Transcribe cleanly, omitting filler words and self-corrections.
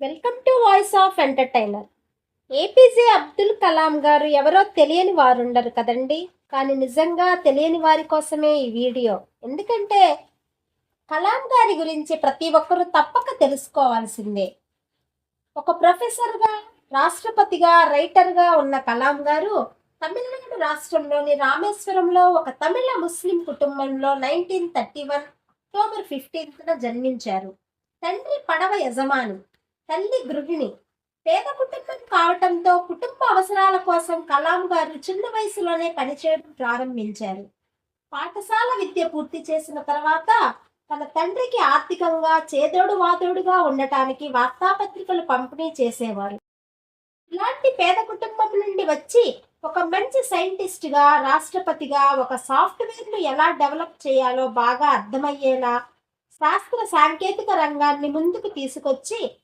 Welcome to voice of entertainer. APJ Abdul Kalam గారు ఎవరో తెలియని వారుండరు కదండి. కానీ నిజంగా తెలియని వారి కోసమే ఈ వీడియో. ఎందుకంటే కలాం గారి గురించి ప్రతి ఒక్కరూ తప్పక తెలుసుకోవాల్సిందే. ఒక ప్రొఫెసర్గా, రాష్ట్రపతిగా, రైటర్గా ఉన్న కలాం గారు తమిళనాడు రాష్ట్రంలోని రామేశ్వరంలో ఒక తమిళ ముస్లిం కుటుంబంలో 1931 అక్టోబర్ 15న జన్మించారు. తండ్రి పడవ యజమాని, తల్లి గృహిణి. పేద కుటుంబం కావటంతో కుటుంబ అవసరాల కోసం కలాం గారు చిన్న వయసులోనే పనిచేయడం ప్రారంభించారు. పాఠశాల విద్య పూర్తి చేసిన తర్వాత తన తండ్రికి ఆర్థికంగా చేదోడు వాదోడుగా ఉండటానికి వార్తాపత్రికలు పంపిణీ చేసేవారు. ఇలాంటి పేద కుటుంబం నుండి వచ్చి ఒక మంచి సైంటిస్ట్గా, రాష్ట్రపతిగా ఒక సాఫ్ట్వేర్ను ఎలా డెవలప్ చేయాలో బాగా అర్థమయ్యేలా శాస్త్ర సాంకేతిక రంగాన్ని ముందుకు తీసుకొచ్చి